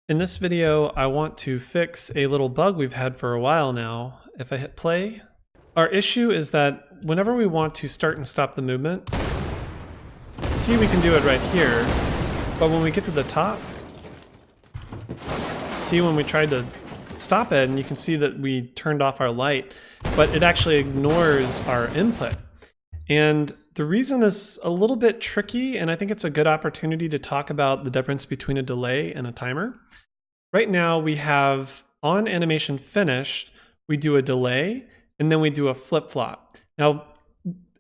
In this video, I want to fix a little bug we've had for a while now. If I hit play, our issue is that whenever we want to start and stop the movement, see, we can do it right here, but when we get to the top, see, when we tried to stop it, and you can see that we turned off our light, but it actually ignores our input. And the reason is a little bit tricky, and I think it's a good opportunity to talk about the difference between a delay and a timer. Right now we have on animation finished, we do a delay, and then we do a flip-flop. Now,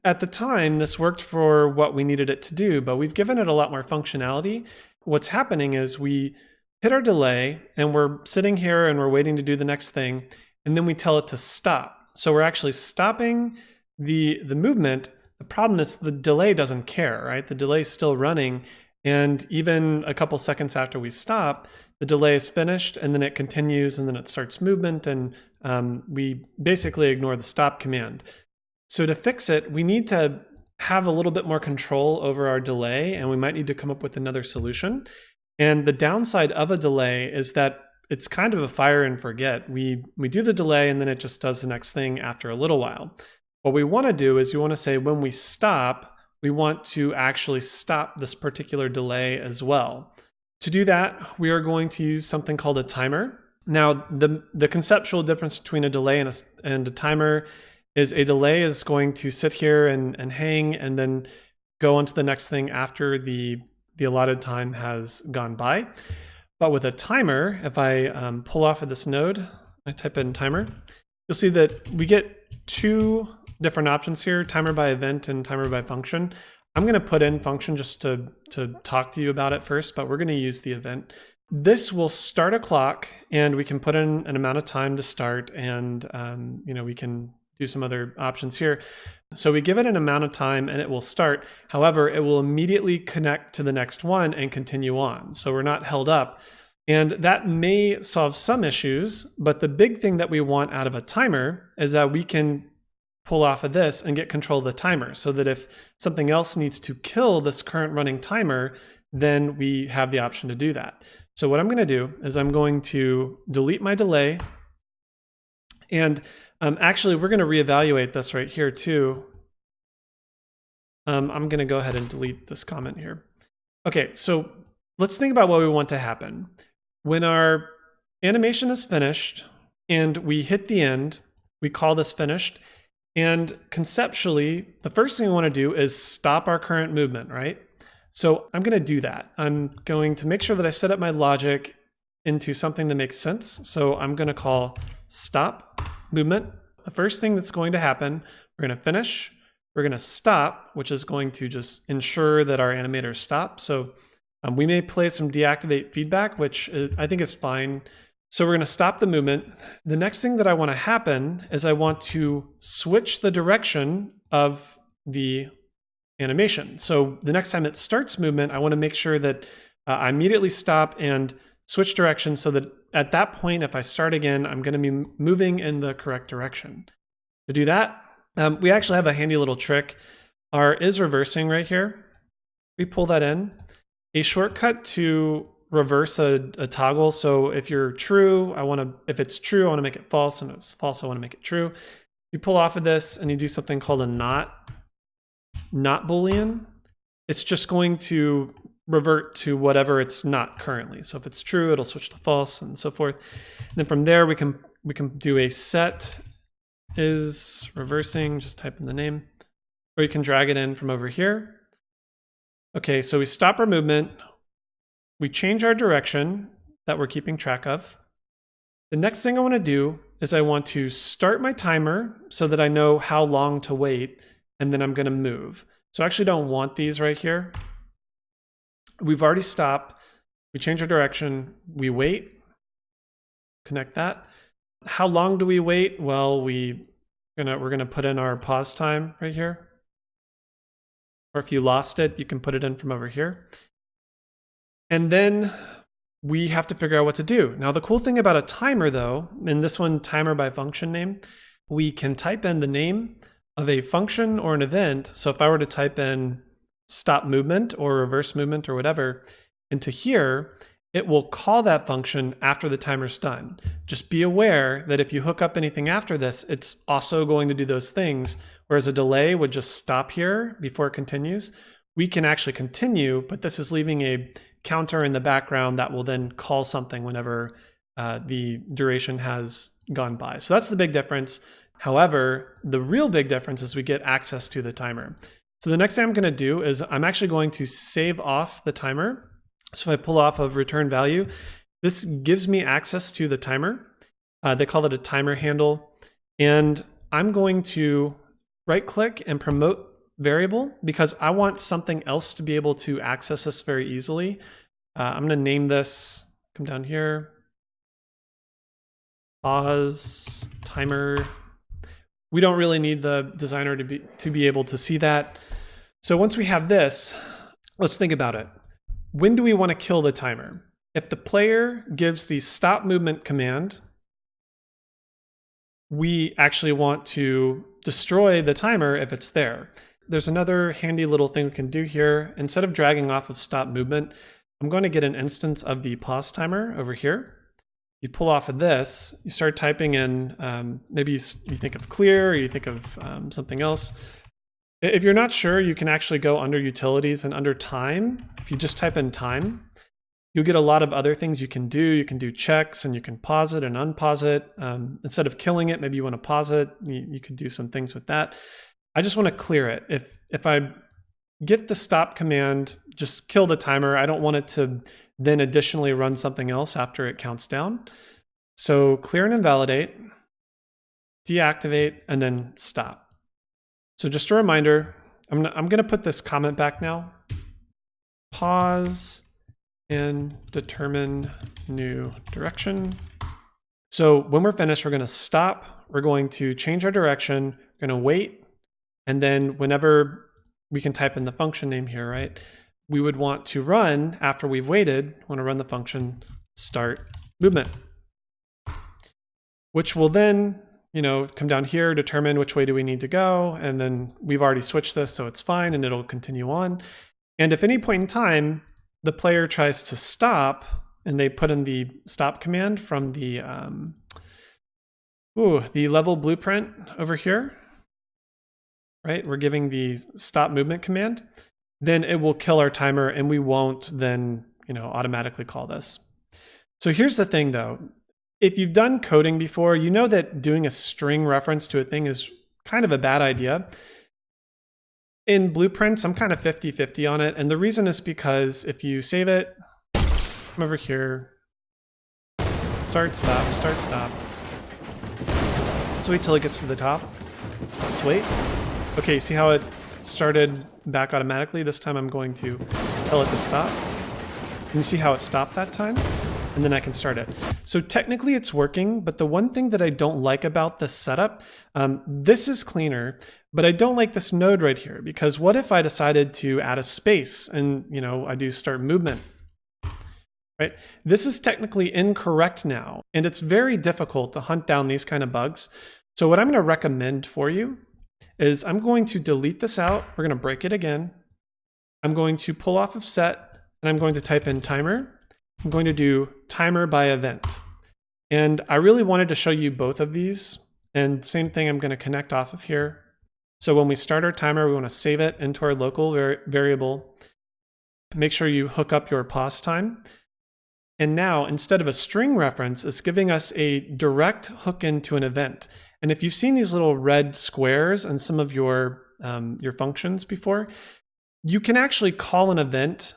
at the time, this worked for what we needed it to do, but we've given it a lot more functionality. What's happening is we hit our delay, and we're sitting here and we're waiting to do the next thing, and then we tell it to stop. So we're actually stopping the movement. The problem is the delay doesn't care, right? The delay is still running, and even a couple seconds after we stop, the delay is finished, and then it continues, and then it starts movement, and we basically ignore the stop command. So to fix it, we need to have a little bit more control over our delay, and we might need to come up with another solution. And the downside of a delay is that it's kind of a fire and forget. We do the delay, and then it just does the next thing after a little while. What we want to do is you want to say when we stop, we want to actually stop this particular delay as well. To do that, we are going to use something called a timer. Now, the conceptual difference between a delay and a timer is a delay is going to sit here and hang and then go on to the next thing after the allotted time has gone by. But with a timer, if I pull off of this node, I type in timer, you'll see that we get two different options here, timer by event and timer by function. I'm going to put in function just to talk to you about it first, but we're going to use the event. This will start a clock, and we can put in an amount of time to start, and we can do some other options here. So we give it an amount of time and it will start. However, it will immediately connect to the next one and continue on. So we're not held up. And that may solve some issues, but the big thing that we want out of a timer is that we can pull off of this and get control of the timer, so that if something else needs to kill this current running timer, then we have the option to do that. So what I'm going to do is I'm going to delete my delay, and actually we're going to reevaluate this right here too. I'm going to go ahead and delete this comment here. Okay, so let's think about what we want to happen. When our animation is finished and we hit the end, we call this finished. And conceptually, the first thing I want to do is stop our current movement, right? So I'm going to do that. I'm going to make sure that I set up my logic into something that makes sense. So I'm going to call stop movement. The first thing that's going to happen, we're going to finish, we're going to stop, which is going to just ensure that our animator stops. So we may play some deactivate feedback, which I think is fine. So we're going to stop the movement. The next thing that I want to happen is I want to switch the direction of the animation. So the next time it starts movement, I want to make sure that I immediately stop and switch direction, so that at that point, if I start again, I'm going to be moving in the correct direction. To do that, we actually have a handy little trick. Our is reversing right here. We pull that in. A shortcut to reverse a toggle. So if you're true, if it's true, I want to make it false, and if it's false, I want to make it true. You pull off of this and you do something called a not Boolean. It's just going to revert to whatever it's not currently. So if it's true, it'll switch to false, and so forth. And then from there, we can do a set is reversing, just type in the name, or you can drag it in from over here. Okay, so we stop our movement. We change our direction that we're keeping track of. The next thing I want to do is I want to start my timer so that I know how long to wait, and then I'm going to move. So I actually don't want these right here. We've already stopped. We change our direction. We wait. Connect that. How long do we wait? Well, we're gonna put in our pause time right here. Or if you lost it, you can put it in from over here. And then we have to figure out what to do. Now, the cool thing about a timer, though, in this one, timer by function name, we can type in the name of a function or an event. So if I were to type in stop movement or reverse movement or whatever into here, it will call that function after the timer's done. Just be aware that if you hook up anything after this, it's also going to do those things, whereas a delay would just stop here before it continues. We can actually continue, but this is leaving a counter in the background that will then call something whenever the duration has gone by. So that's the big difference. However, the real big difference is we get access to the timer. So the next thing I'm going to do is I'm actually going to save off the timer. So if I pull off of return value, this gives me access to the timer. They call it a timer handle. And I'm going to right click and promote variable because I want something else to be able to access this very easily. I'm going to name this, come down here, pause timer. We don't really need the designer to be able to see that. So once we have this, let's think about it. When do we want to kill the timer? If the player gives the stop movement command, we actually want to destroy the timer if it's there. There's another handy little thing we can do here. Instead of dragging off of stop movement, I'm going to get an instance of the pause timer over here. You pull off of this, you start typing in, maybe you think of clear, or you think of something else. If you're not sure, you can actually go under utilities and under time. If you just type in time, you'll get a lot of other things you can do. You can do checks and you can pause it and unpause it. Instead of killing it, maybe you want to pause it. You could do some things with that. I just want to clear it. If I get the stop command, just kill the timer. I don't want it to then additionally run something else after it counts down. So clear and invalidate, deactivate, and then stop. So just a reminder, I'm going to put this comment back now. Pause and determine new direction. So when we're finished, we're going to stop. We're going to change our direction. We're going to wait. And then whenever we can type in the function name here, right? We would want to run after we've waited, want to run the function start movement, which will then, come down here, determine which way do we need to go. And then we've already switched this, so it's fine and it'll continue on. And if any point in time, the player tries to stop and they put in the stop command from the level blueprint over here, right? We're giving the stop movement command, then it will kill our timer and we won't then, automatically call this. So here's the thing though. If you've done coding before, you know that doing a string reference to a thing is kind of a bad idea. In blueprints, I'm kind of 50-50 on it. And the reason is because if you save it, come over here, start, stop, start, stop. Let's wait till it gets to the top. Let's wait. Okay, see how it started back automatically? This time I'm going to tell it to stop. Can you see how it stopped that time? And then I can start it. So technically it's working, but the one thing that I don't like about this setup, this is cleaner, but I don't like this node right here, because what if I decided to add a space and I do start movement, right? This is technically incorrect now, and it's very difficult to hunt down these kind of bugs. So what I'm gonna recommend for you is I'm going to delete this out. We're gonna break it again. I'm going to pull off of set, and I'm going to type in timer. I'm going to do timer by event. And I really wanted to show you both of these. And same thing, I'm going to connect off of here. So when we start our timer, we want to save it into our local variable. Make sure you hook up your pause time. And now, instead of a string reference, it's giving us a direct hook into an event. And if you've seen these little red squares in some of your functions before, you can actually call an event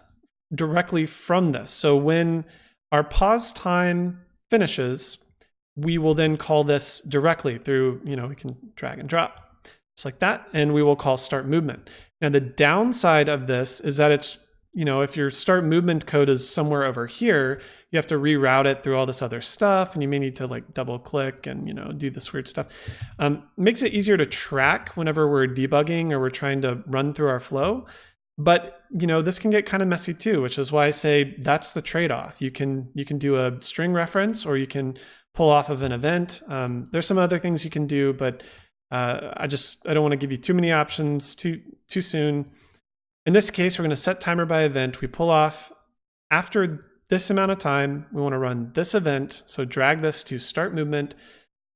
directly from this. So when our pause time finishes, we will then call this directly through, we can drag and drop just like that, and we will call start movement. Now the downside of this is that it's, if your start movement code is somewhere over here, you have to reroute it through all this other stuff, and you may need to like double click and do this weird stuff. Makes it easier to track whenever we're debugging or we're trying to run through our flow. But this can get kind of messy too, which is why I say that's the trade-off. You can do a string reference, or you can pull off of an event. There's some other things you can do, but I don't want to give you too many options too soon. In this case, we're going to set timer by event. We pull off after this amount of time. We want to run this event. So drag this to start movement,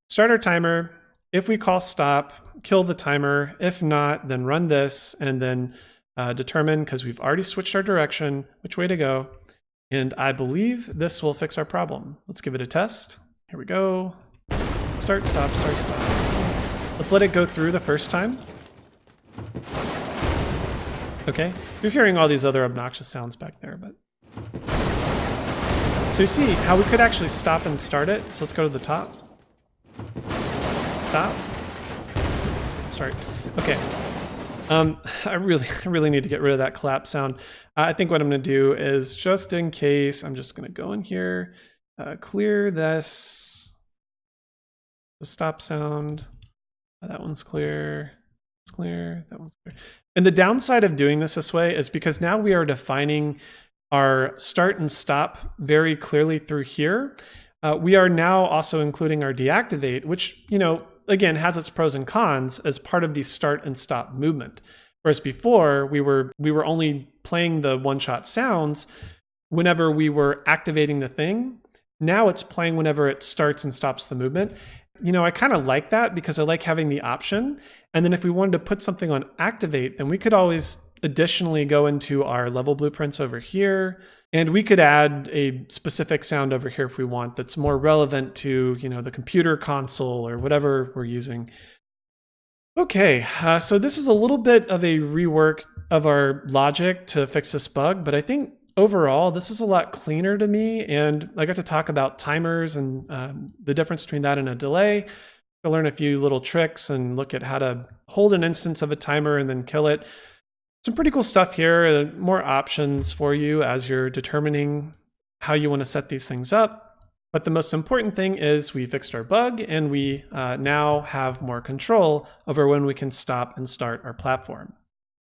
start our timer. If we call stop, kill the timer. If not, then run this and then determine, because we've already switched our direction, which way to go. And I believe this will fix our problem. Let's give it a test. Here we go. Start, stop, start, stop. Let's let it go through the first time. Okay, you're hearing all these other obnoxious sounds back there, but. So you see how we could actually stop and start it. So let's go to the top. Stop. Start. Okay. I really need to get rid of that clap sound. I think what I'm going to do is, just in case, I'm just going to go in here, clear this. The stop sound. That one's clear. It's clear. That one's clear. And the downside of doing this way is because now we are defining our start and stop very clearly through here. We are now also including our deactivate, which, again, has its pros and cons as part of the start and stop movement. Whereas before, we were only playing the one-shot sounds whenever we were activating the thing. Now it's playing whenever it starts and stops the movement. I kind of like that because I like having the option. And then if we wanted to put something on activate, then we could always additionally go into our level blueprints over here. And we could add a specific sound over here if we want that's more relevant to, the computer console or whatever we're using. Okay, so this is a little bit of a rework of our logic to fix this bug, but I think overall, this is a lot cleaner to me, and I got to talk about timers and the difference between that and a delay. I learn a few little tricks and look at how to hold an instance of a timer and then kill it. Some pretty cool stuff here, more options for you as you're determining how you want to set these things up. But the most important thing is we fixed our bug, and we now have more control over when we can stop and start our platform.